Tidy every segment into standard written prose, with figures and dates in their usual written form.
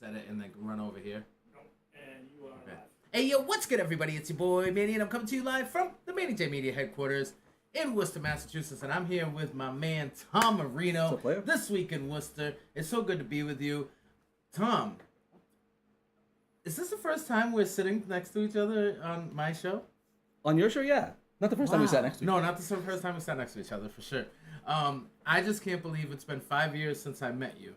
Set it and then run over here. And you are Okay. live. Hey, yo, what's good, everybody? It's your boy, Manny, and I'm coming to you live from the Manny J Media headquarters in Worcester, Massachusetts, and I'm here with my man, Tom Marino, What's up, player? this week in Worcester. It's so good to be with you. Tom, is this the first time we're sitting next to each other on my show? On your show, yeah. Not the first time we sat next to each No, other. not the first time we sat next to each other, for sure. I just can't believe it's been 5 years since I met you.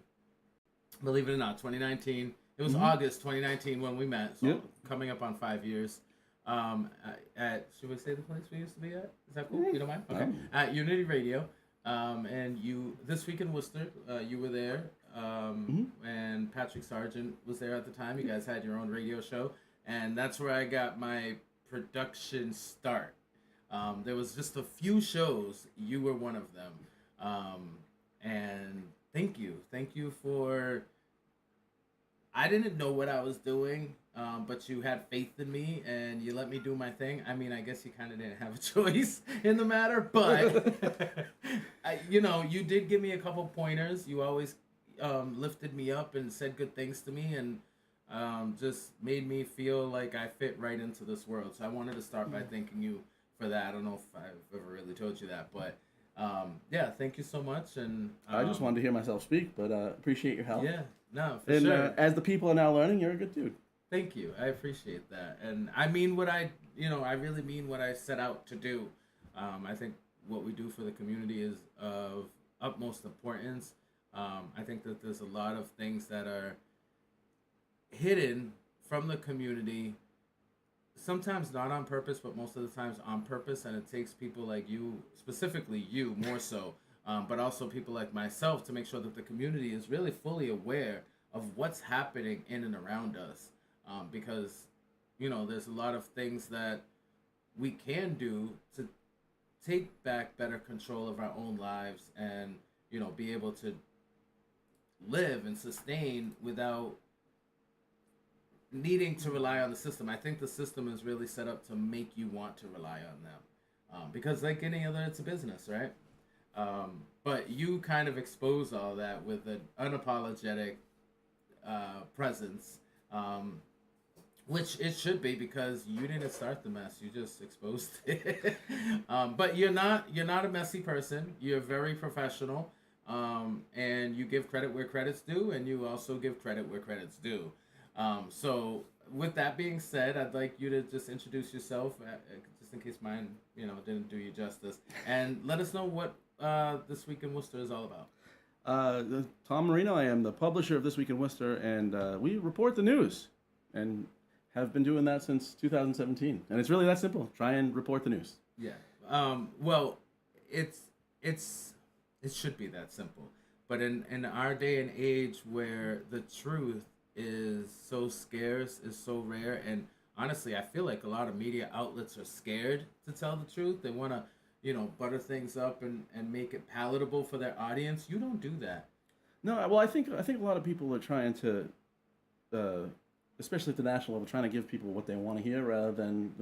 Believe it or not, 2019. It was August 2019 when we met, so Yep. coming up on 5 years. At should we say the place we used to be at? Is that cool? You don't mind? Okay. At Unity Radio, and you this week in Worcester, you were there, and Patrick Sargent was there at the time. You guys had your own radio show, and that's where I got my production start. There was just a few shows. You were one of them, and thank you for. I didn't know what I was doing, but you had faith in me and you let me do my thing. I mean, I guess you kind of didn't have a choice in the matter, but you did give me a couple pointers. You always lifted me up and said good things to me, and just made me feel like I fit right into this world. So I wanted to start by thanking you for that. I don't know if I've ever really told you that, but yeah, thank you so much. And I just wanted to hear myself speak, but appreciate your help. Yeah, no, for And sure. as the people are now learning, you're a good dude. Thank you. I appreciate that. And I mean what I really mean what I set out to do. I think what we do for the community is of utmost importance. I think that there's a lot of things that are hidden from the community, sometimes not on purpose, but most of the times on purpose. And it takes people like you, specifically you more so, but also people like myself, to make sure that the community is really fully aware of what's happening in and around us. Because, there's a lot of things that we can do to take back better control of our own lives and, be able to live and sustain without needing to rely on the system. I think the system is really set up to make you want to rely on them. Because like any other, it's a business, right? But you kind of expose all that with an unapologetic presence, which it should be, because you didn't start the mess, you just exposed it. But you're not a messy person. You're very professional, and you give credit where credit's due, and you also give credit where credit's due. So with that being said, I'd like you to just introduce yourself, just in case mine, didn't do you justice, and let us know what This Week in Worcester is all about. Tom Marino, I am the publisher of This Week in Worcester, and we report the news, and have been doing that since 2017. And it's really that simple. Try and report the news. Yeah. Well, it should be that simple. But in our day and age where the truth is so scarce, is so rare, and honestly, I feel like a lot of media outlets are scared to tell the truth. They want to, butter things up and make it palatable for their audience. You don't do that. No, well, I think a lot of people are trying to, especially at the national level, trying to give people what they want to hear rather than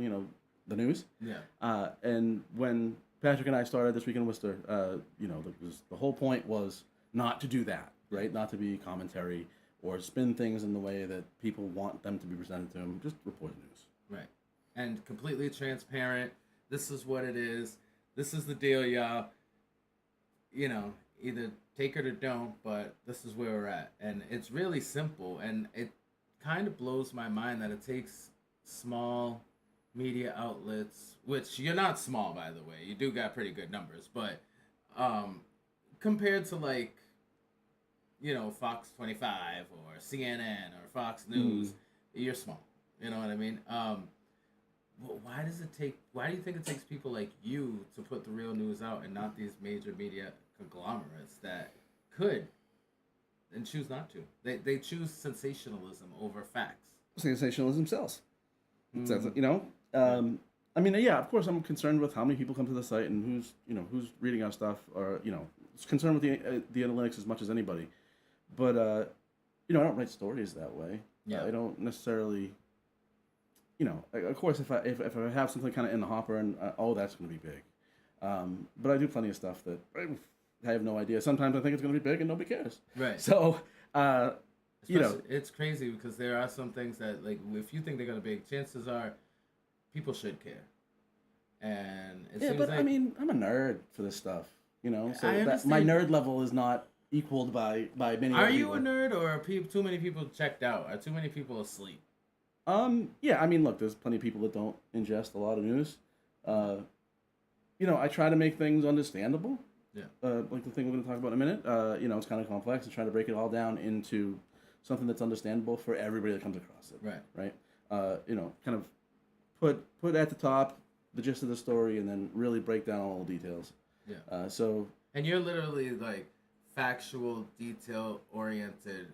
the news. Yeah. And when Patrick and I started This Week in Worcester, the whole point was not to do that, right? Not to be commentary or spin things in the way that people want them to be presented to them. Just report news. Right. And completely transparent. This is what it is. This is the deal, y'all. Either take it or don't, but this is where we're at. And it's really simple. And it kind of blows my mind that it takes small media outlets, which you're not small, by the way. You do got pretty good numbers. But compared to, like, Fox 25 or CNN or Fox News, you're small. You know what I mean? Well, why do you think it takes people like you to put the real news out and not these major media conglomerates that could and choose not to? They choose sensationalism over facts. Sensationalism sells. Of course I'm concerned with how many people come to the site and who's reading our stuff, or concerned with the analytics as much as anybody. But I don't write stories that way. Yeah. I don't necessarily. Of course, if I have something kind of in the hopper and that's going to be big, but I do plenty of stuff that I have no idea. Sometimes I think it's going to be big and nobody cares. Right. So, it's crazy because there are some things that, like, if you think they're going to be big, chances are people should care. And it seems like, I'm a nerd for this stuff, so I that my nerd level is not equaled by many. Are you a nerd, or are too many people checked out? Are too many people asleep? Look, there's plenty of people that don't ingest a lot of news. I try to make things understandable. Yeah. Like the thing we're going to talk about in a minute. It's kind of complex, and try to break it all down into something that's understandable for everybody that comes across it. Right. Right. Kind of put at the top the gist of the story, and then really break down all the details. Yeah. And you're literally like factual, detail-oriented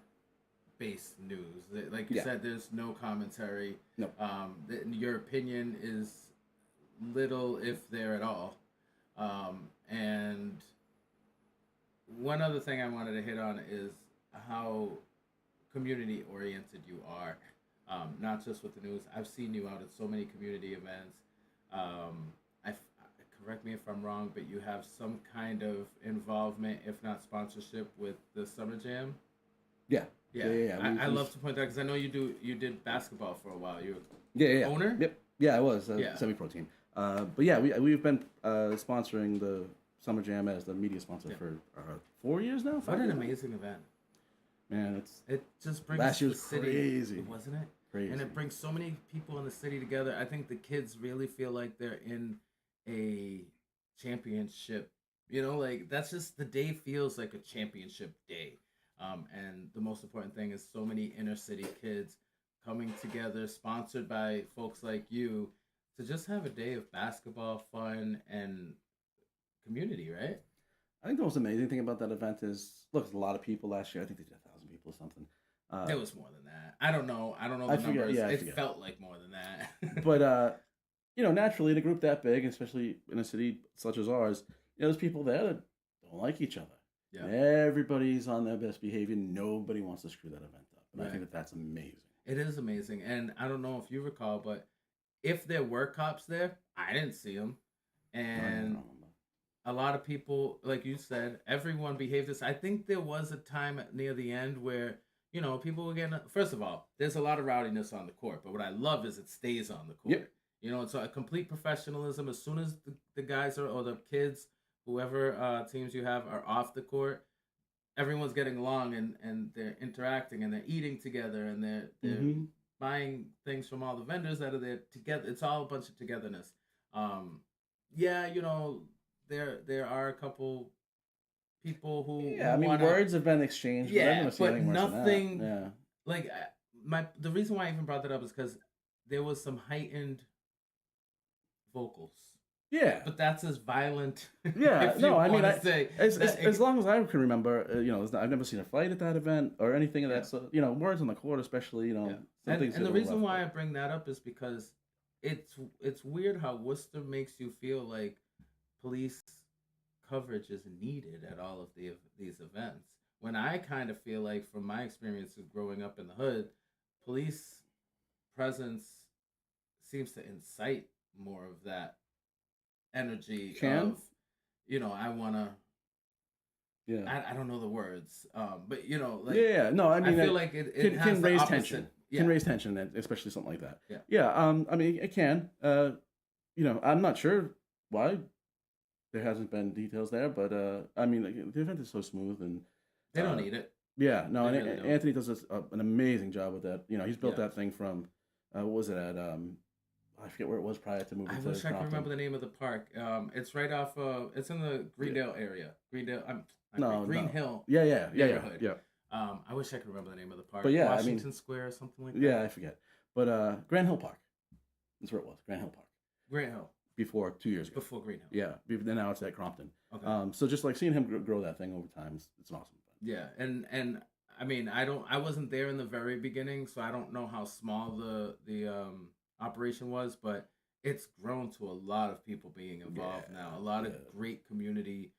based news. Like you said, there's no commentary. No. Your opinion is little, if there at all. And one other thing I wanted to hit on is how community oriented you are. Not just with the news. I've seen you out at so many community events. Correct me if I'm wrong, but you have some kind of involvement, if not sponsorship, with the Summer Jam. Yeah. I love to point that because I know you did basketball for a while. You owner? Yep. Yeah, I was semi-pro team. But yeah, we've been sponsoring the Summer Jam as the media sponsor for 4 years now. What an amazing event! Man, it just brings last year's the city, crazy, wasn't it? Crazy, and it brings so many people in the city together. I think the kids really feel like they're in a championship. That's just, the day feels like a championship day. And the most important thing is so many inner city kids coming together, sponsored by folks like you, to just have a day of basketball, fun, and community, right? I think the most amazing thing about that event is, look, there's a lot of people last year. I think they did 1,000 people or something. It was more than that. I don't know the numbers. It felt like more than that. But, naturally, in a group that big, especially in a city such as ours, there's people there that don't like each other. Yeah. Everybody's on their best behavior. Nobody wants to screw that event up. And I think that's amazing. It is amazing. And I don't know if you recall, but if there were cops there, I didn't see them. And a lot of people, like you said, everyone behaved this. I think there was a time near the end where, people were getting, first of all, there's a lot of rowdiness on the court. But what I love is it stays on the court. Yep. It's a complete professionalism. As soon as the guys or the kids, whoever teams you have, are off the court, everyone's getting along and they're interacting and they're eating together and they're buying things from all the vendors that are there together. It's all a bunch of togetherness. There are a couple people who words have been exchanged. But nothing. The reason why I even brought that up is because there was some heightened vocals. Yeah, but that's as violent. Yeah, as long as I can remember, I've never seen a fight at that event or anything of that. So words on the court, especially, And the reason why I bring that up is because it's weird how Worcester makes you feel like police coverage is needed at all of these events, when I kind of feel like, from my experience of growing up in the hood, police presence seems to incite more of that energy Can? of, I want to. Yeah. I don't know the words, but Yeah, yeah. No, I I mean, feel like it has can the raise opposite. tension. Yeah, Can raise tension, especially something like that. yeah. Yeah. I mean, it can. I'm not sure why there hasn't been details there, but I mean, like, the event is so smooth and They don't uh, need it. yeah, no, They and really don't. Anthony does an amazing job with that. He's built Yeah. that thing from what was it at? I forget where it was prior to moving I to wish I could Crompton. remember the name of the park. It's right off. It's in the Yeah. Greendale area. Greendale. I'm not No, Green no. Hill Yeah, neighborhood. yeah. I wish I could remember the name of the park. But yeah, I mean, Washington Square or something like yeah, that. I forget. But Grand Hill Park. That's where it was. Grand Hill Park. Green Hill. Before 2 years ago. Before Green Hill. Yeah, then now it's at Crompton. Okay. So just like seeing him grow that thing over time, it's an awesome thing. Yeah, and I mean, I wasn't there in the very beginning, so I don't know how small the operation was, but it's grown to a lot of people being involved now. A lot of great community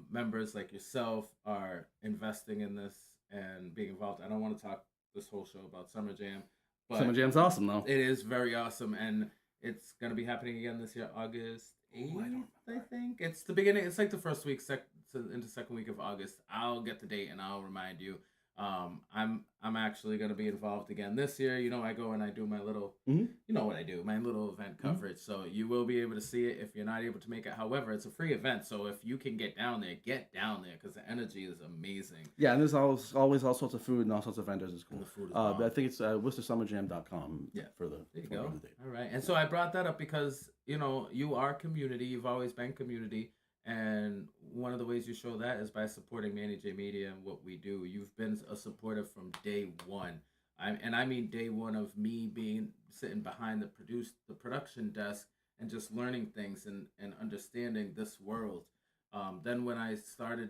members like yourself are investing in this and being involved. I don't want to talk this whole show about Summer Jam, but Summer Jam's awesome though. it is very awesome, and it's gonna be happening again this year, August 8th, I think. It's the beginning. It's like the first week, into second week of August. I'll get the date and I'll remind you. I'm actually gonna be involved again this year. I go and I do my little, Mm-hmm. you know what I do, my little event coverage. So you will be able to see it if you're not able to make it. However, it's a free event, so if you can get down there because the energy is amazing. Yeah, and there's always all sorts of food and all sorts of vendors. It's cool. And the food is but I think it's WorcesterSummerJam.com. Yeah. For the There you for go. the date. All right. And so I brought that up because, you are community. You've always been community. And one of the ways you show that is by supporting Manny J Media and what we do. You've been a supporter from day one. I mean day one of me sitting behind the production desk and just learning things and understanding this world. Then when I started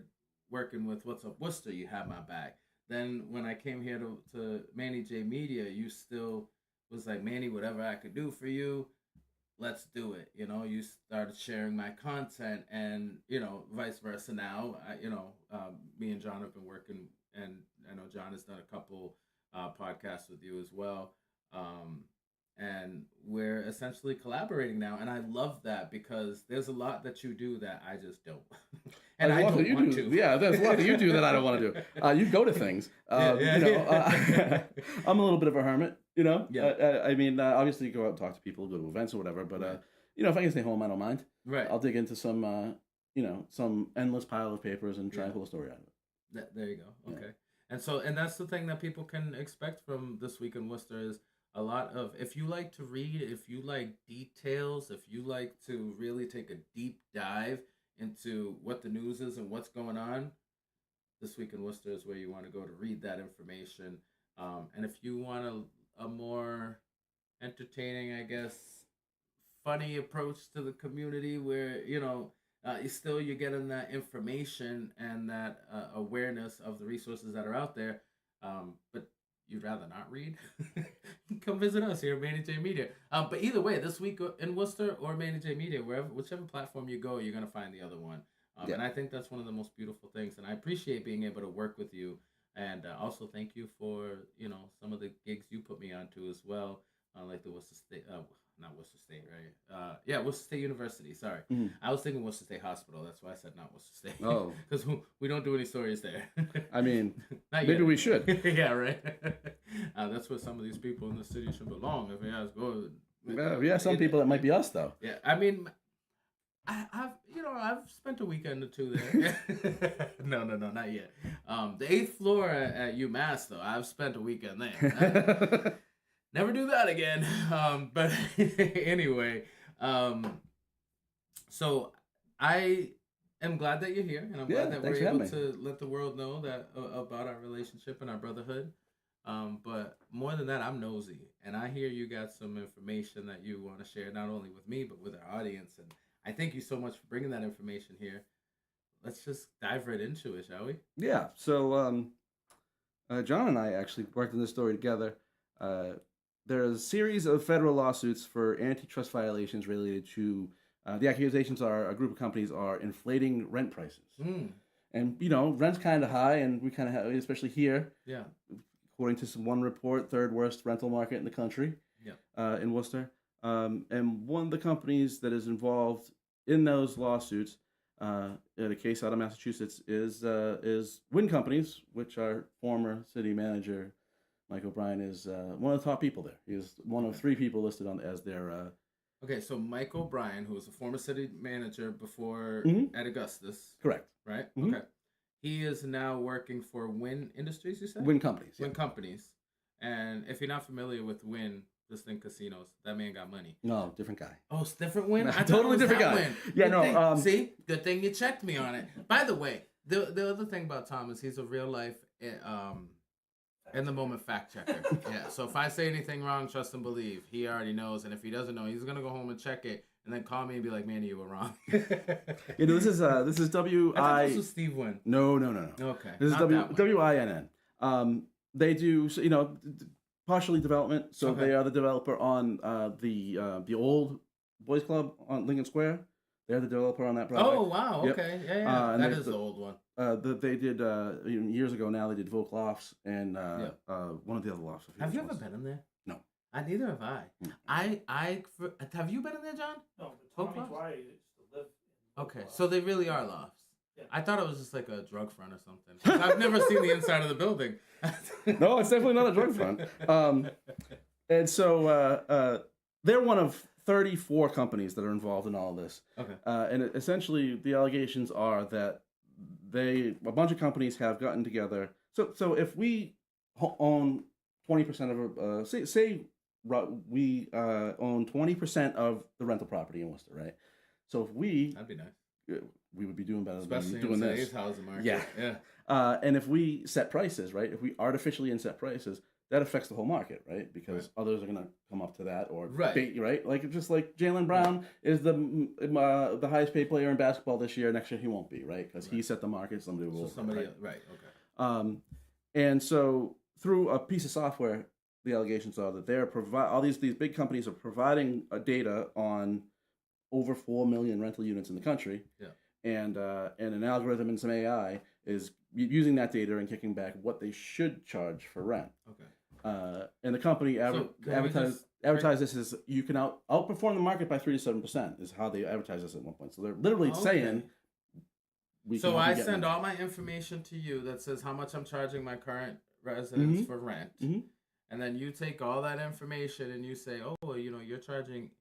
working with What's Up Worcester, you had my back. Then when I came here to Manny J Media, you still was like, Manny, whatever I could do for you, let's do it. You started sharing my content, and vice versa. Now, me and John have been working, and I know John has done a couple podcasts with you as well. And we're essentially collaborating now, and I love that because there's a lot that you do that I just don't, and I don't want to. Yeah, there's a lot that you do that I don't want to do. You go to things. I'm a little bit of a hermit. Yeah. I mean, obviously, you go out and talk to people, go to events or whatever. But Right. if I can stay home, I don't mind. Right. I'll dig into some endless pile of papers and try and pull a story out of it. There you go. Okay. Yeah. And that's the thing that people can expect from This Week in Worcester is a lot of, if you like to read, if you like details, if you like to really take a deep dive into what the news is and what's going on, This Week in Worcester is where you want to go to read that information. And if you want a more entertaining, I guess, funny approach to the community where, you're getting that information and that awareness of the resources that are out there, but you'd rather not read, come visit us here at Manny J Media. But either way, This Week in Worcester or Manny J Media, whichever platform you go, you're going to find the other one. And I think that's one of the most beautiful things. And I appreciate being able to work with you. And also thank you for, some of the gigs you put me onto as well, like the Worcester State, not Worcester State, right? Worcester State University, sorry. Mm-hmm. I was thinking Worcester State Hospital. That's why I said not Worcester State. Oh. Because we don't do any stories there. I mean, Not maybe yet. we should. Yeah, right. That's where some of these people in the city should belong. If we ask, Some people that might be us though. Yeah, I mean, I've spent a weekend or two there. No, not yet. The 8th floor at UMass though, I've spent a weekend there. Never do that again. But anyway, so I am glad that you're here, and I'm glad that we're able to let the world know that about our relationship and our brotherhood. But more than that, I'm nosy, and I hear you got some information that you want to share, not only with me but with our audience. And I thank you so much for bringing that information here. Let's just dive right into it, shall we? Yeah. So John and I actually worked on this story together. There's a series of federal lawsuits for antitrust violations related to the accusations are a group of companies are inflating rent prices. And rent's kind of high, and we kind of have, especially here. Yeah. According to one report, third worst rental market in the country. Yeah. In Worcester. And one of the companies that is involved in those lawsuits, in a case out of Massachusetts, is wind companies, which our former city manager Mike O'Brien is one of the top people there. He is one of 3 people listed on as their. Okay, so Mike O'Brien, who was a former city manager before Mhm. at Augustus, Correct. right? Mhm. Okay. He is now working for Wind Industries, you said? Wind companies. Yeah. Wind companies. And if you're not familiar with Wind, just think casinos. That man got money. No, different guy. Oh, it's different Wind? I thought Totally it was different that guy. Wind. Yeah, Good no. thing- see? Good thing you checked me on it. By the way, the other thing about Tom is he's a real life in the moment fact checker. Yeah. So if I say anything wrong, trust and believe. He already knows. And if he doesn't know, he's gonna go home and check it and then call me and be like, Manny, you were wrong. Yeah, no, this is W I thought I. this was Steve Wynn. No. Okay. This is not that one. WINN. They do partially development, so Okay. they are the developer on the old Boys Club on Lincoln Square. They're the developer on that project. Oh wow. Yep. Okay. Yeah. and That they- is the old one. They did years ago. Now they did Volk Lofts and Yeah. one of the other lofts. I forget Have you which ever ones. been in there? No. Neither have I. Have you been in there, John? No, Hope but Tommy Lofts? Dwyer used to live in Okay, Lofts. so they really are lofts. Yeah. I thought it was just like a drug front or something. 'Cause I've never seen the inside of the building. No, it's definitely not a drug front. And so they're one of 34 companies that are involved in all of this. Okay. And essentially, the allegations are that a bunch of companies have gotten together. So if we own 20% of we own 20% of the rental property in Worcester, right? So if That'd be nice. we would be doing better Especially than doing in this. today's housing market. Yeah. Yeah. And if we set prices, right? If we artificially set prices, that affects the whole market, right? Because others are going to come up to that or Right. bait you, right? Like just like Jaylen Brown is the highest paid player in basketball this year. Next year he won't be, right? Because he set the market. Somebody will. So somebody, right? right? Okay. And so through a piece of software, the allegations are that they're all these big companies are providing data on over 4 million rental units in the country. Yeah. And an algorithm and some AI is using that data and kicking back what they should charge for rent. Okay. And the company So can we advertise this as you can outperform the market by 3 to 7% is how they advertise this at one point. So they're literally Okay. saying. So I send all my information to you that says how much I'm charging my current residents for rent, and then you take all that information and you say, oh, well, you're charging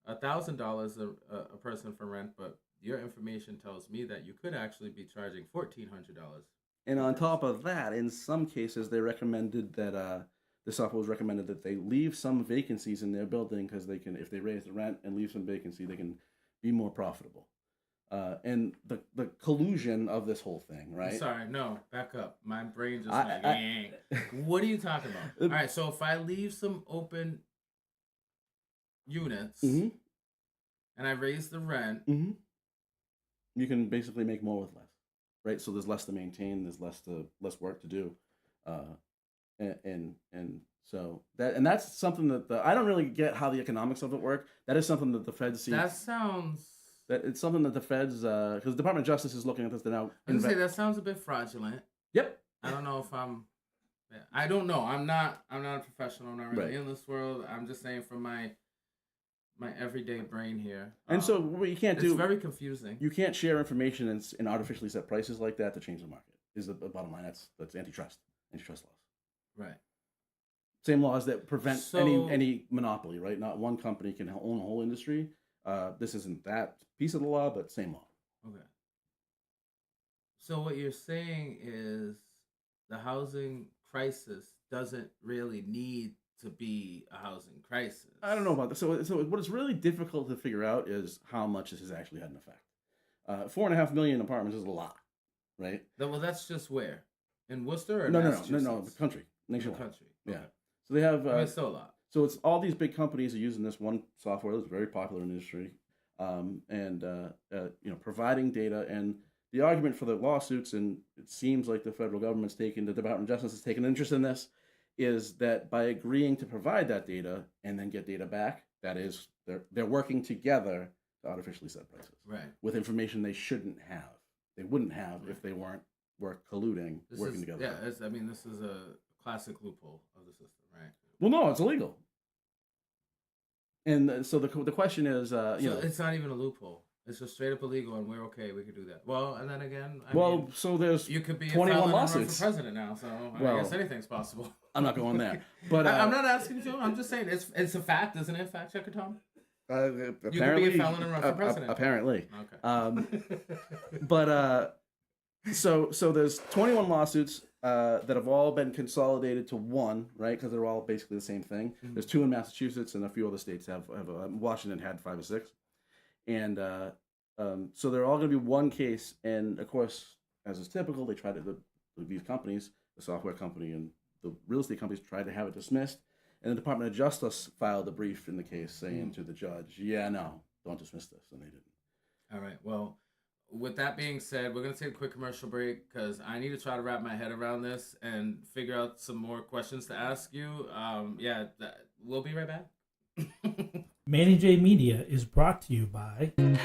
$1,000 a person for rent, but your information tells me that you could actually be charging $1,400. And on top of that, in some cases, they recommended that the software was recommended that they leave some vacancies in their building because they can, if they raise the rent and leave some vacancy, they can be more profitable. And the collusion of this whole thing, right? Sorry, no, back up. My brain just went, what are you talking about? All right, so if I leave some open units and I raise the rent, you can basically make more with less, right? So there's less to maintain, there's less work to do, and so that's something that I don't really get how the economics of it work. That is something that the Feds see. that sounds. That it's something that the Feds, because the Department of Justice is looking at this. They're now. I was gonna say that sounds a bit fraudulent. Yep. I don't know if I'm. I don't know. I'm not a professional. I'm not really in this world. I'm just saying from my everyday brain here. And so what you can't do. It's very confusing. You can't share information and artificially set prices like that to change the market. Is the bottom line. That's antitrust laws. Right. Same laws that prevent any monopoly. Right. Not one company can own a whole industry. This isn't that piece of the law, but same law. Okay. So what you're saying is the housing crisis doesn't really need to be a housing crisis. I don't know about this. So what is really difficult to figure out is how much this has actually had an effect. 4.5 million apartments is a lot, right? Well, that's just where? In Worcester or No, Massachusetts? the country, nationwide. The country. Yeah. Okay. So they have. It's still a lot. So it's all these big companies are using this one software that's very popular in the industry, providing data. And the argument for the lawsuits, and it seems like the federal government's the Department of Justice has taken an interest in this, is that by agreeing to provide that data and then get data back, that is, they're working together to artificially set prices, right? With information they shouldn't have, they wouldn't have if they were colluding, working together. Yeah, this is a classic loophole of the system, right? Well, no, it's illegal. And so the question is, it's not even a loophole. It's just straight up illegal, and we're okay. We could do that. Well, and then again, I Well, mean, so there's you could be a 21 felon and run lawsuits. for president now, so I Well, guess anything's possible. I'm not going there. But I'm not asking you to. I'm just saying it's a fact, isn't it? Fact checker, Tom. Apparently, You could be a felon and run for president. Apparently. Okay. But so there's 21 lawsuits that have all been consolidated to one, right? Because they're all basically the same thing. Mhm. There's 2 in Massachusetts, and a few other states have Washington had 5 or 6, and so they're all going to be one case. And of course, as is typical, they try to these companies, the software company and the real estate companies, tried to have it dismissed. And the Department of Justice filed a brief in the case saying to the judge, "Yeah, no, don't dismiss this," and they didn't. All right. Well, with that being said, we're going to take a quick commercial break because I need to try to wrap my head around this and figure out some more questions to ask you. We'll be right back. Manny J Media is brought to you by Era.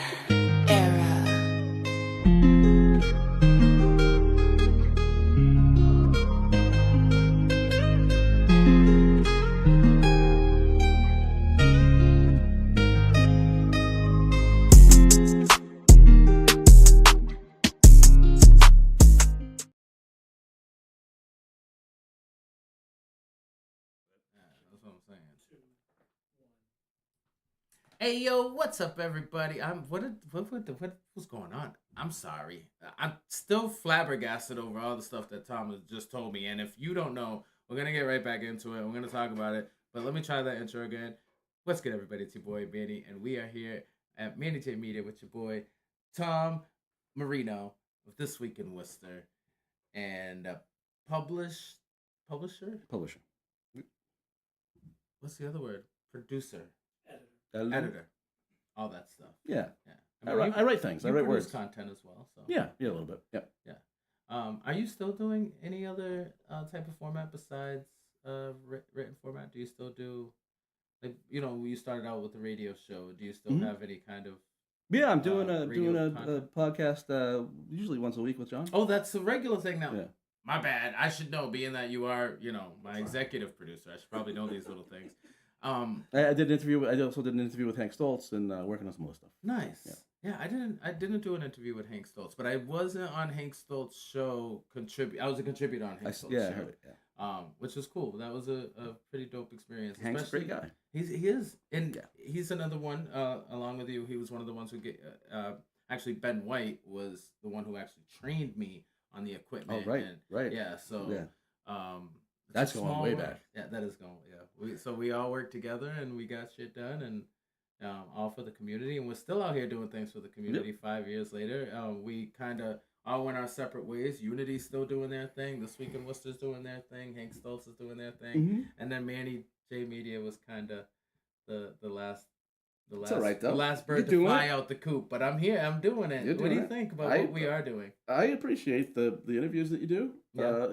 That's what I'm saying. Hey yo, what's up, everybody? What's going on? I'm sorry. I'm still flabbergasted over all the stuff that Tom has just told me. And if you don't know, we're gonna get right back into it. We're gonna talk about it. But let me try that intro again. What's good, everybody? It's your boy Manny, and we are here at Manny J Media with your boy Tom Marino of This Week in Worcester, and publisher. Publisher. What's the other word? Producer. Editor. All that stuff. Yeah. Yeah. I write things. I write produce words. content as well. So Yeah, a little bit. Yeah. Are you still doing any other type of format besides written format? Do you still do, like, you started out with the radio show? Do you still have any kind of? Yeah, I'm doing a radio podcast usually once a week with John. Oh, that's a regular thing now. Yeah. My bad. I should know, being that you are, my executive producer. I should probably know these little things. I did an interview. I also did an interview with Hank Stoltz and working on some other stuff. Nice. Yeah, I didn't do an interview with Hank Stoltz, but I wasn't on Hank Stoltz's show. I was a contributor on Hank Stoltz's show. I heard it. Yeah. Which was cool. That was a pretty dope experience. Hank's a great guy. He is, and he's another one. Along with you, he was one of the ones who actually Ben White was the one who actually trained me on the equipment. Oh, right, and, right. Yeah. So That's going way back. Yeah, that is going. Yeah, we all worked together and we got shit done, and all for the community, and we're still out here doing things for the community. 5 years later, we kind of all went our separate ways. Unity's still doing their thing. This Week in Worcester's doing their thing. Hank Stoltz is doing their thing, and then Manny J Media was kind of the last. The last bird to fly out the coop, but I'm here. I'm doing it. What do you think about what we are doing? I appreciate the interviews that you do. Yeah.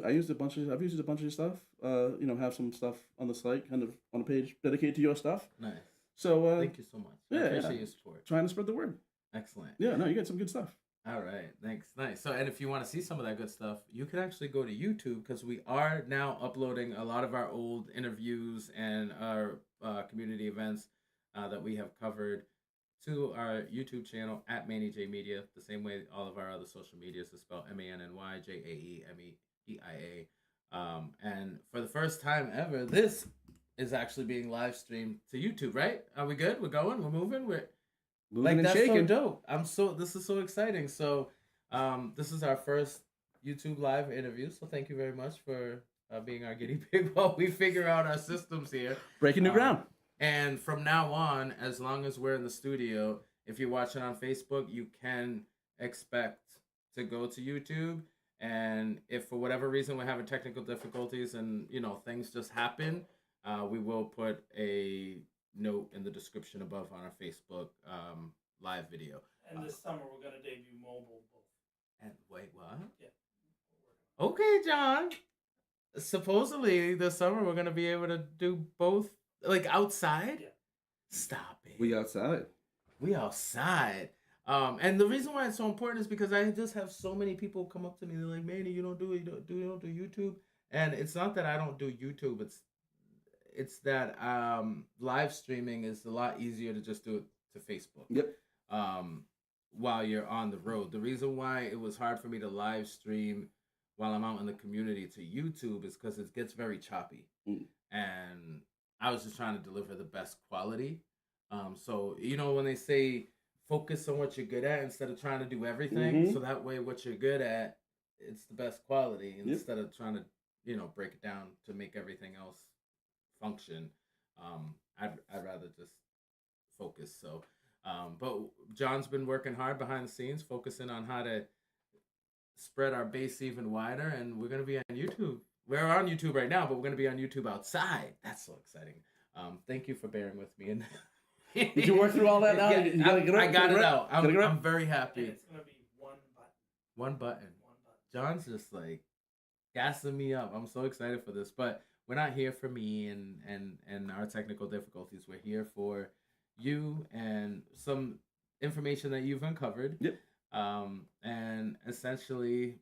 I've used a bunch of your stuff. Have some stuff on the site, kind of on a page dedicated to your stuff. Nice. So thank you so much. I appreciate your support. Trying to spread the word. Excellent. Yeah, no, you get some good stuff. All right, thanks. Nice. So, and if you want to see some of that good stuff, you can actually go to YouTube, because we are now uploading a lot of our old interviews and our community events that we have covered to our YouTube channel at Manny J Media, the same way all of our other social medias is spelled MANNYJAEMEDIA. And for the first time ever, this is actually being live streamed to YouTube, right? Are we good? We're going? We're moving? We're moving and that's shaking. So dope. This is so exciting. So this is our first YouTube live interview. So thank you very much for being our guinea pig while we figure out our systems here. Breaking new ground. And from now on, as long as we're in the studio, if you're watching on Facebook, you can expect to go to YouTube. And if for whatever reason we're having technical difficulties and, things just happen, we will put a note in the description above on our Facebook live video. And this summer we're going to debut mobile both. And wait, what? Yeah. Okay, John. Supposedly this summer we're going to be able to do both. Like outside? Yeah. Stop it. We outside. And the reason why it's so important is because I just have so many people come up to me. They're like, "Manny, you don't do YouTube." And it's not that I don't do YouTube. It's that live streaming is a lot easier to just do it to Facebook. Yep. while you're on the road. The reason why it was hard for me to live stream while I'm out in the community to YouTube is because it gets very choppy. Mm. And I was just trying to deliver the best quality. So, when they say focus on what you're good at instead of trying to do everything, Mhm. so that way what you're good at, it's the best quality instead of trying to, break it down to make everything else function. I'd rather just focus. So, but John's been working hard behind the scenes, focusing on how to spread our base even wider, and we're gonna be on YouTube. We're on YouTube right now, but we're gonna be on YouTube outside. That's so exciting. Thank you for bearing with me. And Did you work through all that now? Yeah, You gotta get I got it out. Gotta get I'm very And happy. it's gonna be one button. One button. One button. John's just like gassing me up. I'm so excited for this, but we're not here for me and our technical difficulties. We're here for you and some information that you've uncovered. Yep. And essentially,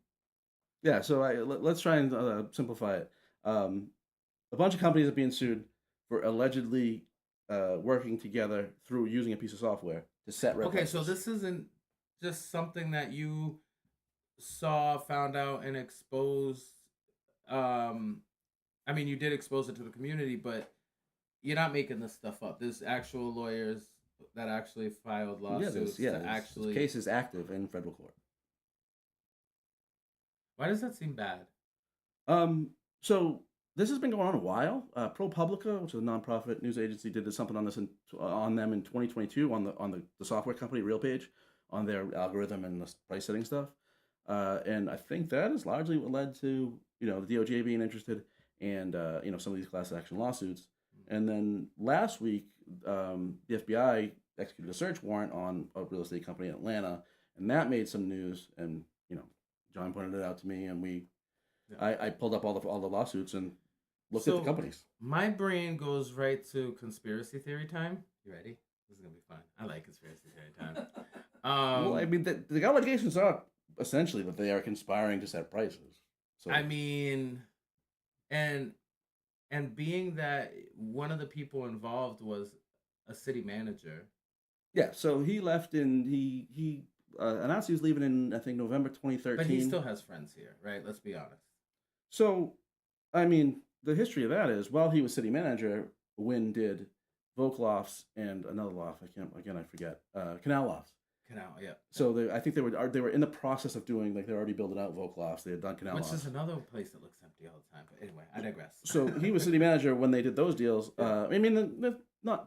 Yeah, so let's try and simplify it. A bunch of companies are being sued for allegedly working together through using a piece of software to set red okay, so prices. this isn't just something that you saw, found out, and exposed. I mean, you did expose it to the community, but you're not making this stuff up. There's actual lawyers that actually filed lawsuits to actually. This case is active in federal court. Why does that seem bad? So this has been going on a while. ProPublica, which is a nonprofit news agency, did something on this on them in 2022 on the software company RealPage, on their algorithm and the price setting stuff. And I think that is largely what led to the DOJ being interested and some of these class action lawsuits. And then last week, the FBI executed a search warrant on a real estate company in Atlanta, and that made some news. And John pointed it out to me, and I pulled up all the lawsuits and looked at the companies. My brain goes right to conspiracy theory time. You ready? This is gonna be fun. I like conspiracy theory time. Well, I mean, the allegations are essentially that they are conspiring to set prices. So I mean, and being that one of the people involved was a city manager. yeah, so he left he announced he was leaving in I think November 2013. But he still has friends here, right? Let's be honest. So, I mean, the history of that is while he was city manager, Wynn did Vogue Lofts and another loft. I forget. Canal Lofts. Canal, yeah. So I think they were in the process of doing they're already building out Vogue Lofts. They had done Canal Lofts. Which is another place that looks empty all the time. But anyway, I digress. So he was city manager when they did those deals. I mean,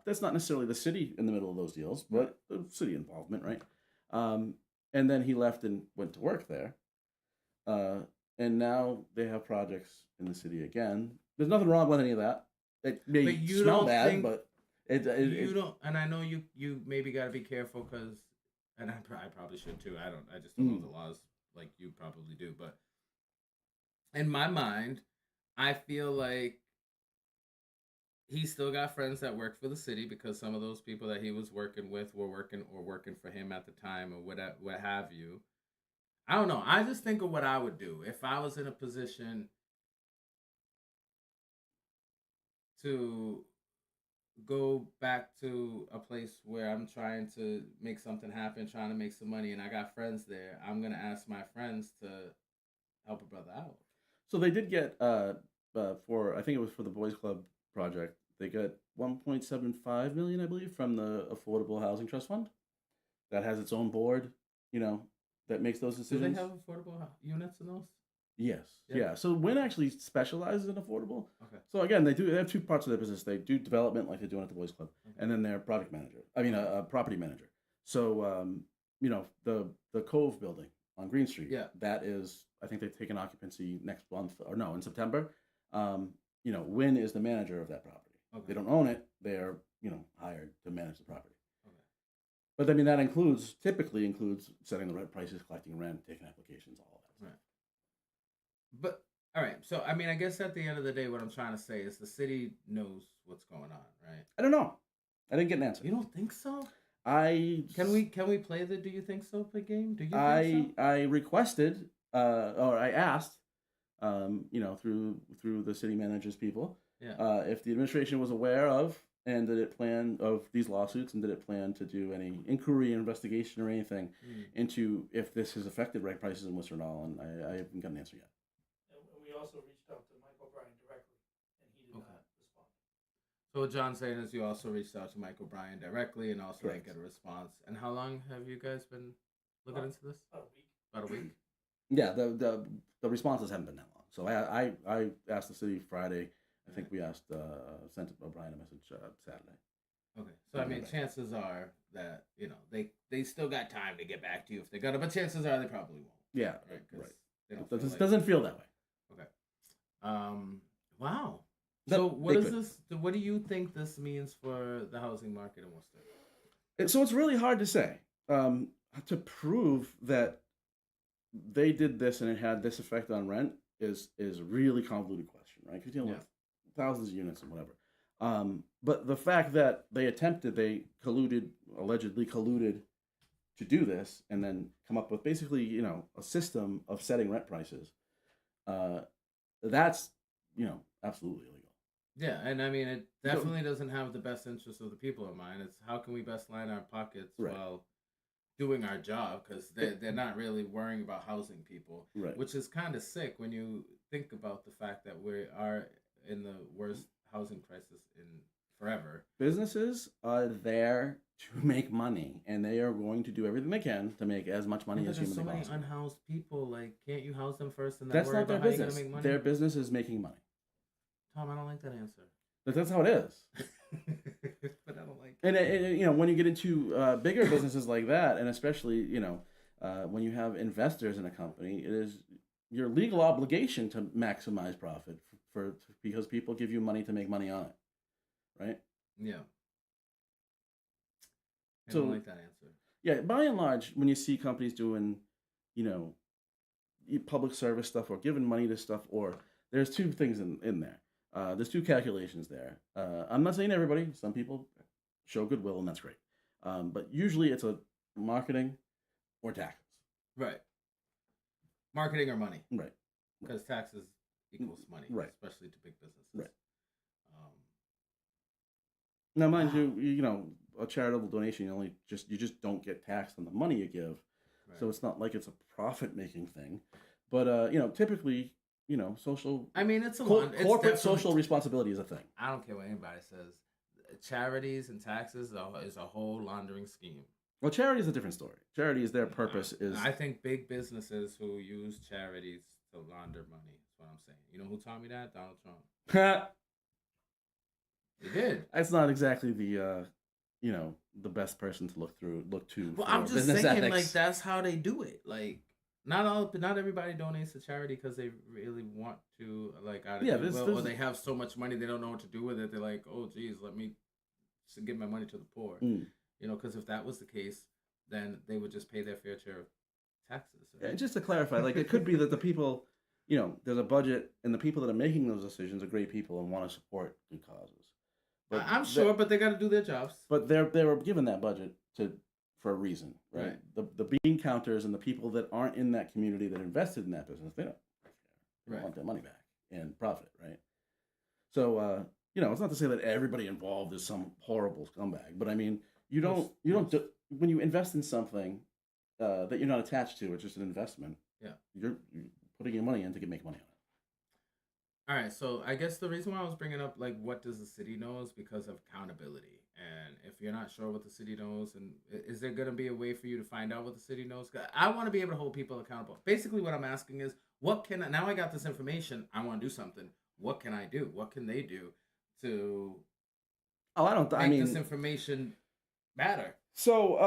that's not necessarily the city in the middle of those deals, but the city involvement, right? And then he left and went to work there. And now they have projects in the city again. There's nothing wrong with any of that. It may smell bad, but you don't. And I know you maybe got to be careful because, and I probably should too. I just don't know the laws like you probably do. But in my mind, I feel like he still got friends that work for the city because some of those people that he was working with were working for him at the time or what have you. I don't know. I just think of what I would do if I was in a position to go back to a place where I'm trying to make something happen, trying to make some money, and I got friends there. I'm going to ask my friends to help a brother out. So they did get for I think it was for the Boys Club project. They got 1.75 million, I believe, from the Affordable Housing Trust Fund. That has its own board, that makes those decisions. Do they have affordable units in those? Yes. Yeah. Yeah. So Wynn actually specializes in affordable. Okay. So again, they have two parts of their business. They do development like they're doing at the Boys Club, and then they're project manager. I mean, a property manager. So the Cove building on Green Street. Yeah. That is, I think they take an occupancy next month or no, in September. Wynn is the manager of that property. Okay. They don't own it. They're hired to manage the property. Okay. But I mean that typically includes setting the rent prices, collecting rent, taking applications, all of that. Right. But all right, so I mean, I guess at the end of the day, what I'm trying to say is the city knows what's going on, right? I don't know. I didn't get an answer. You don't think so? Can we play the Do You Think So play game? Do you think so? I requested or I asked through the city manager's people Yeah. if the administration was aware of And did it plan of these lawsuits, and did it plan to do any inquiry, investigation, or anything into if this has affected rent prices in Worcester at all? And I haven't got an answer yet. And we also reached out to Michael Bryan directly, and he did Okay. not respond. So what John's saying is you also reached out to Michael Bryan directly and also didn't Correct. get a response. And how long have you guys been looking into this? About a week. About a week? Yeah, the responses haven't been that long. So I asked the city Friday. I think we asked sent O'Brien a message Saturday. Okay. So I mean, chances are that, you know, they still got time to get back to you if they got it, but chances are they probably won't. Yeah, Right. 'Cause right. they don't It feel doesn't, like- doesn't feel that way. Okay. Wow. That- So what they is could. this? What do you think this means for the housing market in Worcester? So it's really hard to say. To prove that they did this and it had this effect on rent is a really convoluted question, right? Because you're dealing with thousands of units and whatever. But the fact that they allegedly colluded to do this and then come up with basically, you know, a system of setting rent prices, that's, you know, absolutely illegal. Yeah, and I mean, it definitely doesn't have the best interest of the people in mind. It's how can we best line our pockets Right. while doing our job, because they're not really worrying about housing people, Right. which is kind of sick when you think about the fact that we are in the worst housing crisis in forever. Businesses are there to make money, and they are going to do everything they can to make as much money But as there's humanly so many possible. unhoused people. Like, can't you house them first and then That's worry not their about how you're business. gonna make money? Their business is making money. Tom, I don't like that answer. But that's how it is. But I don't like. And you know, when you get into bigger businesses like that, and especially, you know, when you have investors in a company, it is your legal obligation to maximize profit because people give you money to make money on it, right? Yeah. I So- don't like that answer. Yeah, by and large, when you see companies doing, you know, public service stuff or giving money to stuff, or there's two things in there. There's two calculations there. I'm not saying everybody. Some people show goodwill, and that's great. But usually it's a marketing or taxes. Right. Marketing or money, Right. because taxes equals money, Right. especially to big businesses. Right. Um, Now, mind Wow. you know, a charitable donation, you just don't get taxed on the money you give. right. So it's not like it's a profit making thing. But you know, typically, you know, social I mean, it's a corporate it's definitely- social responsibility is a thing. I don't care what anybody says. Charities and taxes is a whole laundering scheme. Well, charity is a different story. Charity is their purpose is I think big businesses who use charities to launder money. That's what I'm saying. You know who taught me that? Donald Trump. He did. That's not exactly the you know, the best person to look to. Well, for I'm just business saying, ethics. like, that's how they do it. Like, not everybody donates to charity because they really want to, like, out of Yeah, goodwill, there's- or they have so much money they don't know what to do with it. They're like, oh, geez, let me give my money to the poor. Mm. You know, because if that was the case, then they would just pay their fair share of taxes. Yeah, Right? just to clarify, like it could be that the people, you know, there's a budget, and the people that are making those decisions are great people and want to support good causes. I'm sure, but they got to do their jobs. But they were given that budget for a reason, right? Right. The bean counters and the people that aren't in that community that invested in that business, they don't Right. want their money back and profit, right? So you know, it's not to say that everybody involved is some horrible scumbag, but I mean, Most- when you invest in something that you're not attached to, it's just an investment. Yeah. You're putting your money in to make money on it. All right, so I guess the reason why I was bringing up, like, what does the city know is because of accountability. And if you're not sure what the city knows, and is there going to be a way for you to find out what the city knows? 'Cause I want to be able to hold people accountable. Basically, what I'm asking is, now I got this information, I want to do something. What can I do? What can they do to Oh, I make mean, this information matter? so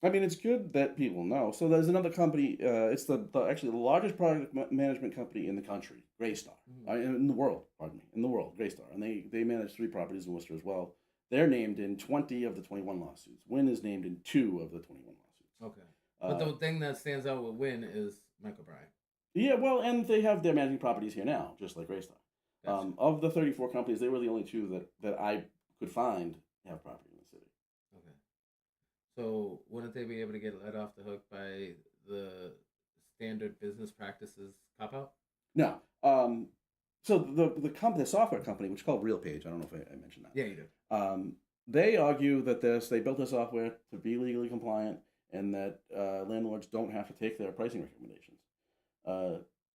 I mean, it's good that people know. So there's another company. It's actually the largest project management company in the country, Greystar, in the world. Pardon me, in the world, Greystar, and they manage 3 properties in Worcester as well. They're named in 20 of the 21 lawsuits. Wynn is named in 2 of the 21 lawsuits. Okay. But the thing that stands out with Win is Michael Bryan. Yeah, well, and they have their managing properties here now, just like Greystar. Gotcha. Of the 34 companies, they were the only 2 that I could find have property in the city. Okay. So wouldn't they be able to get let off the hook by the standard business practices cop out? No, So the software company, which is called RealPage, I don't know if I mentioned that. Yeah, you do. They argue that they built the software to be legally compliant, and that landlords don't have to take their pricing recommendations.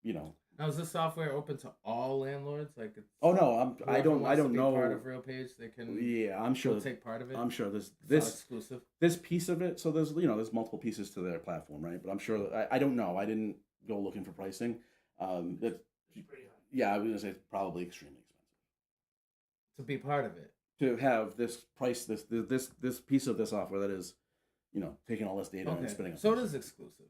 You know. Now, is this software open to all landlords? Like, it's, Oh no, I whoever don't wants to be know. part of RealPage, they can. Yeah, I'm sure. Will take part of it. I'm sure It's not this exclusive. this piece of it. So there's multiple pieces to their platform, right? But I'm sure I don't know. I didn't go looking for pricing. That yeah, I was gonna say it's probably extremely expensive To be part of it. to have this piece of the software that is, taking all this data and Okay. spinning up. So it is exclusive.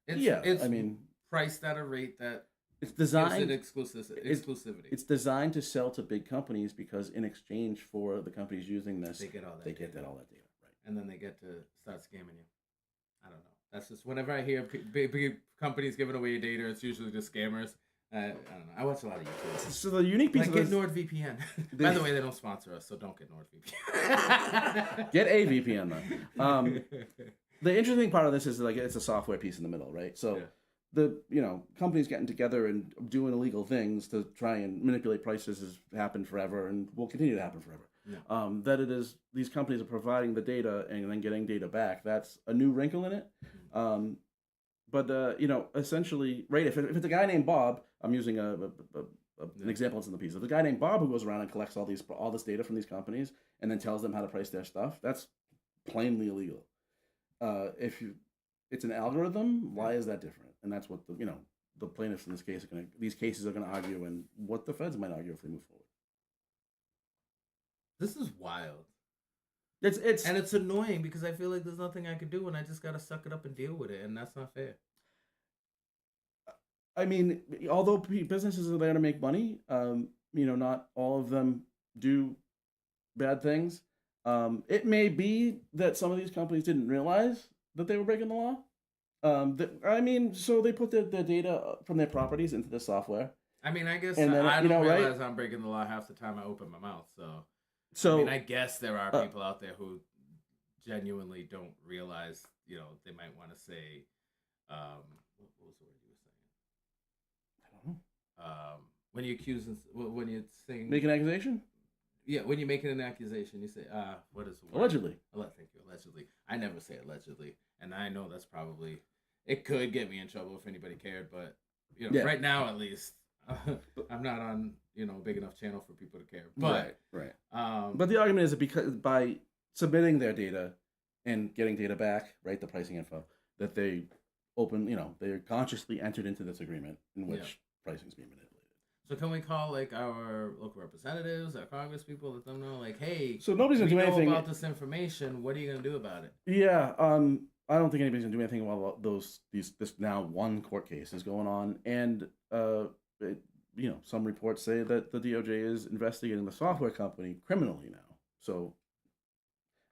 It's I mean, priced at a rate that it's gives designed it exclusivity. It's designed to sell to big companies because in exchange for the companies using this, They get all that they data. get all that data, right? And then they get to start scamming you. I don't know. That's just whenever I hear big companies giving away data, it's usually just scammers. I don't know. I watch a lot of YouTube. So the unique piece Like, of get this, NordVPN. By the way, they don't sponsor us, so don't get NordVPN. get a VPN though. The interesting part of this is like it's a software piece in the middle, right? So Yeah. the companies getting together and doing illegal things to try and manipulate prices has happened forever and will continue to happen forever. Yeah. That it is these companies are providing the data and then getting data back. That's a new wrinkle in it. But essentially, right? If it's a guy named Bob, I'm using an example that's in the piece. If a guy named Bob who goes around and collects all this data from these companies and then tells them how to price their stuff, that's plainly illegal. If it's an algorithm, why is that different? And that's what the plaintiffs in this case these cases are gonna argue, and what the feds might argue if they move forward. This is wild. And it's annoying because I feel like there's nothing I could do and I just gotta suck it up and deal with it, and that's not fair. I mean, although businesses are there to make money, not all of them do bad things. It may be that some of these companies didn't realize that they were breaking the law. So they put their data from their properties into the software. I mean, I guess And then, I don't right? realize I'm breaking the law half the time I open my mouth. So I mean, I guess there are people out there who genuinely don't realize. They might want to say, what was the word you were saying? I don't know. When you're saying Make an accusation? Yeah, when you're making an accusation, you say, what is the word? Allegedly. Thank you, allegedly. I never say allegedly, and I know that's probably it could get me in trouble if anybody cared, but right now at least, I'm not on a big enough channel for people to care. But right. But the argument is that because by submitting their data and getting data back, right, the pricing info, that they they consciously entered into this agreement in which pricing is being manipulated. So can we call like our local representatives, our Congress people, let them know like, hey, so nobody's gonna do anything about this information. What are you gonna do about it? Yeah, I don't think anybody's gonna do anything about this now one court case is going on, and some reports say that the DOJ is investigating the software company criminally now. So,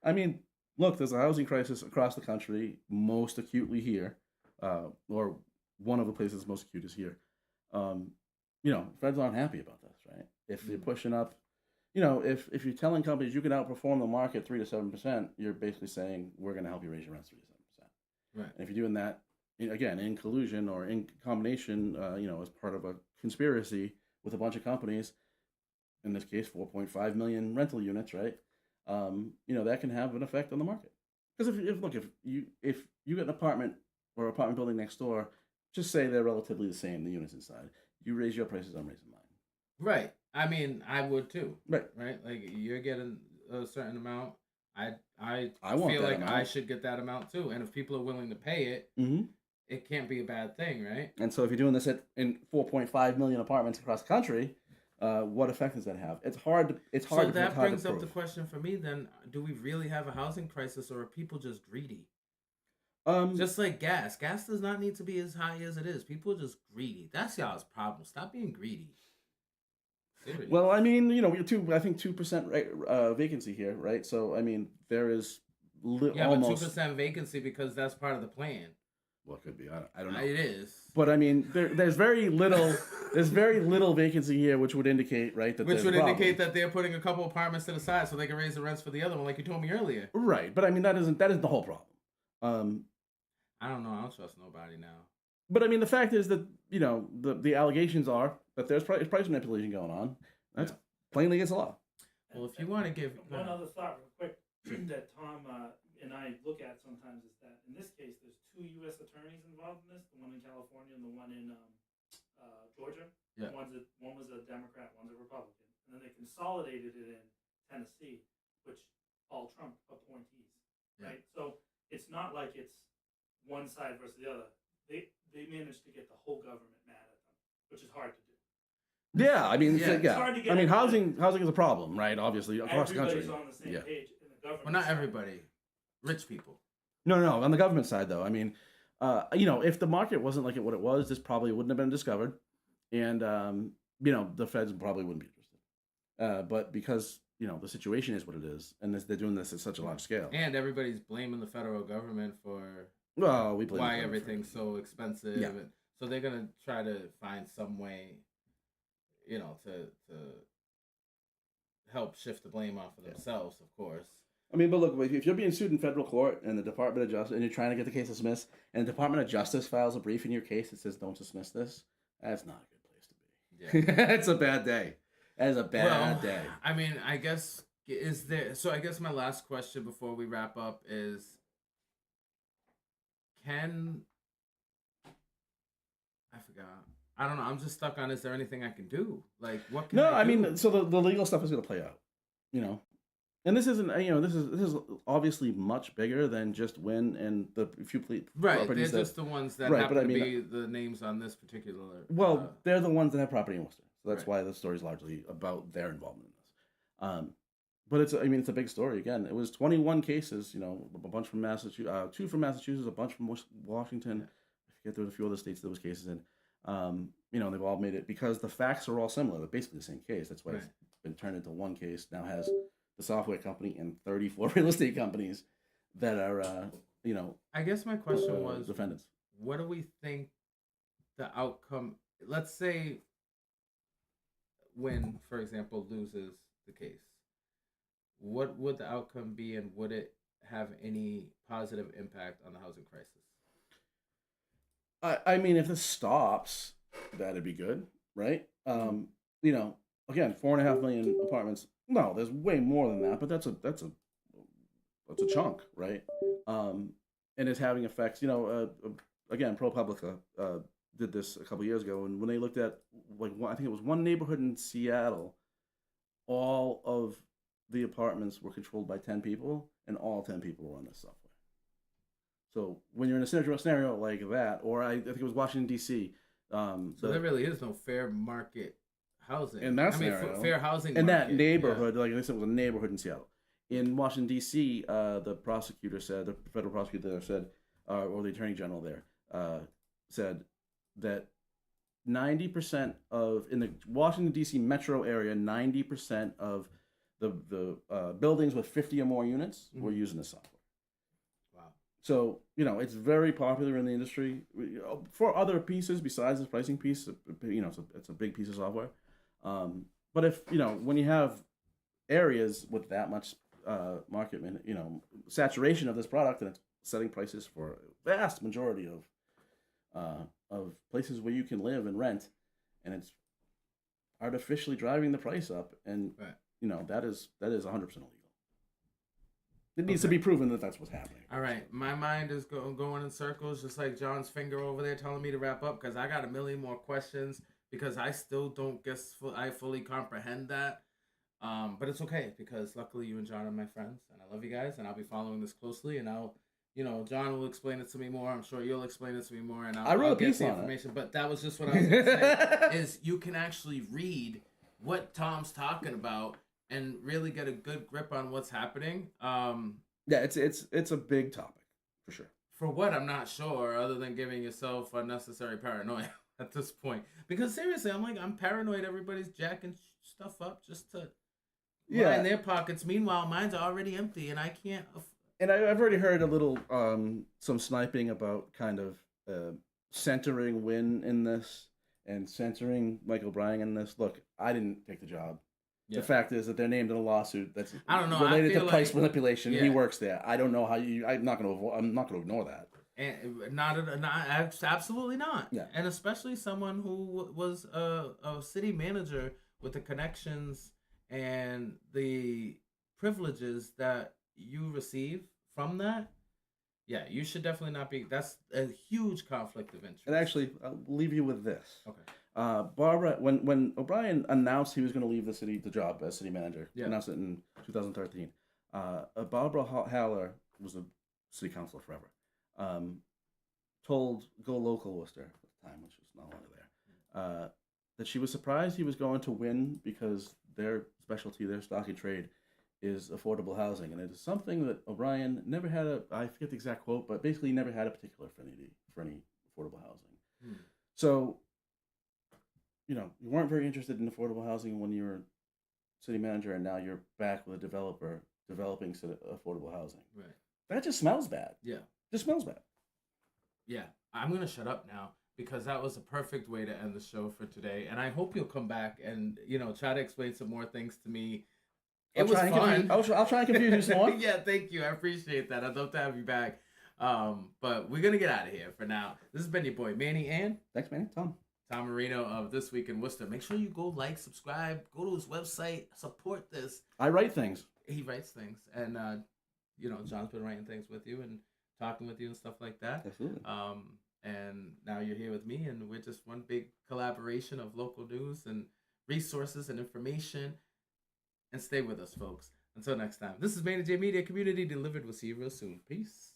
I mean, look, there's a housing crisis across the country, most acutely here, or one of the places most acute is here. Feds aren't happy about this, right? If you're pushing up, if you're telling companies you can outperform the market 3 to 7%, you're basically saying we're going to help you raise your rents 3 to 7%. Right. And if you're doing that, again, in collusion or in combination, as part of a conspiracy with a bunch of companies, in this case, 4.5 million rental units, right? That can have an effect on the market. Because if you get an apartment or apartment building next door, just say they're relatively the same, the units inside. You raise your prices, I'm raising mine. Right. I mean, I would too. Right. Right. Like you're getting a certain amount. I want feel that like amount. I should get that amount too. And if people are willing to pay it, it can't be a bad thing, right? And so if you're doing this in 4.5 million apartments across the country, what effect does that have? It's hard. So that brings up the question for me. Then, do we really have a housing crisis, or are people just greedy? Just like gas. Gas does not need to be as high as it is. People are just greedy. That's y'all's problem. Stop being greedy. Seriously. Well, I mean, I think 2% vacancy here, right? So I mean, there is almost 2% vacancy because that's part of the plan. Well, it could be. I don't know. It is. But I mean, there's very little. There's very little vacancy here, which would indicate, right, that indicate that they're putting a couple apartments to the side so they can raise the rents for the other one, like you told me earlier. Right, but I mean, that isn't the whole problem. I don't know. I don't trust nobody now. But I mean, the fact is that the allegations are that there's price manipulation going on. That's plainly against the law. Well, if you want to give one other thought, real quick, that Tom and I look at sometimes is that in this case, there's two U.S. attorneys involved in this: the one in California and the one in Georgia. Yeah. One was a Democrat, one's a Republican, and then they consolidated it in Tennessee, which all Trump appointees, right? So it's not like it's one side versus the other. They managed to get the whole government mad at them, which is hard to do. Yeah, I mean, It's hard to get I mean, everybody- housing is a problem, right? Obviously, across the country. Everybody's on the same page in the government. well, not side. everybody, rich people. No. On the government side, though, I mean, if the market wasn't like what it was, this probably wouldn't have been discovered, and the feds probably wouldn't be interested. But because the situation is what it is, and they're doing this at such a large scale, And everybody's blaming the federal government for well, we blame why the government for everything's so expensive. Yeah. And so they're gonna try to find some way, to help shift the blame off of themselves, of course. I mean, but look, if you're being sued in federal court and the Department of Justice, and you're trying to get the case dismissed, and the Department of Justice files a brief in your case that says don't dismiss this, that's not a good place to be. Yeah. That's a bad day. That is a bad day. I mean, I guess I guess my last question before we wrap up is, I forgot. I don't know. I'm just stuck on, is there anything I can do? Like, what can I do? mean, so the legal stuff is going to play out, and this isn't, this is obviously much bigger than just Wynn and the few Right, properties they're just the ones that Right, happen but I to mean, be the names on this particular. Well, they're the ones that have property in Worcester, so that's Right. why the story's largely about their involvement in this. But it's a big story. Again, it was 21 cases. A bunch from Massachusetts, 2 from Massachusetts, a bunch from Washington. I forget there was a few other states there was cases in. They've all made it because the facts are all similar. They're basically the same case. That's why Right. it's been turned into one case. Now has the software company and 34 real estate companies that are, I guess my question was, defendants. what do we think the outcome? Let's say Wynn, for example, loses the case. What would the outcome be, and would it have any positive impact on the housing crisis? I mean, if this stops, that'd be good, right? Again, 4.5 million apartments. No, there's way more than that, but that's a chunk, right? And it's having effects. Again, ProPublica did this a couple years ago, and when they looked at I think it was one neighborhood in Seattle, all of the apartments were controlled by 10 people, and all 10 people were on this software. So when you're in a scenario like that, or I think it was Washington D.C. So there really is no fair market housing. In that scenario, fair housing in market, that neighborhood, like I said, it was a neighborhood in Seattle. In Washington D.C., the federal prosecutor there said, or the attorney general there said that 90% in the Washington D.C. metro area, 90% of the buildings with 50 or more units were using the software. Wow. So it's very popular in the industry for other pieces besides the pricing piece. It's a big piece of software. But if when you have areas with that much market, saturation of this product, and it's setting prices for a vast majority of places where you can live and rent, and it's artificially driving the price up, and Right. That is 100% illegal. It needs to be proven that that's what's happening. All right, my mind is going in circles, just like John's finger over there telling me to wrap up, because I got a million more questions, because I still don't guess I fully comprehend that. But it's okay, because luckily you and John are my friends, and I love you guys, and I'll be following this closely, and John will explain it to me more. I'm sure you'll explain it to me more, and I wrote I'll a get piece the on it. information. But that was just what I was going to say, is you can actually read what Tom's talking about and really get a good grip on what's happening. Yeah, it's a big topic for sure. For what, I'm not sure, other than giving yourself unnecessary paranoia at this point. Because seriously, I'm paranoid everybody's jacking stuff up just to line their pockets. Meanwhile, mine's already empty, and I can't. And I've already heard a little some sniping about kind of centering Wynn in this and centering Michael Bryan in this. Look, I didn't take the job. Yeah. The fact is that they're named in a lawsuit that's I don't know, related I to feel price like, manipulation. yeah. He works there. I don't know how you. I'm not going to ignore that. And absolutely not. Yeah. And especially someone who was a city manager with the connections and the privileges that you receive from that. Yeah, you should definitely not be. That's a huge conflict of interest. And actually, I'll leave you with this. Okay. Barbara, when O'Brien announced he was going to leave the job as city manager, Yeah. announced it in 2013. Barbara Haller was a city councilor forever. Told Go Local Worcester at the time, which was no longer there, that she was surprised he was going to win because their specialty, their stock in trade, is affordable housing, and it is something that O'Brien never had I forget the exact quote, but basically never had a particular affinity for any affordable housing. So, you weren't very interested in affordable housing when you were city manager, and now you're back with a developer developing affordable housing. Right. That just smells bad. Yeah. Just smells bad. Yeah. I'm going to shut up now because that was a perfect way to end the show for today. And I hope you'll come back and, try to explain some more things to me. It was fun. I'll try and confuse you some more. Yeah, thank you. I appreciate that. I'd love to have you back. But we're going to get out of here for now. This has been your boy, Manny, and... Thanks, Manny. Tom Marino of This Week in Worcester. Make sure you go subscribe, go to his website, support this. I write things. He writes things. And, John's been writing things with you and talking with you and stuff like that. Absolutely. And now you're here with me, and we're just one big collaboration of local news and resources and information. And stay with us, folks. Until next time, this is Manny J Media Community Delivered. We'll see you real soon. Peace.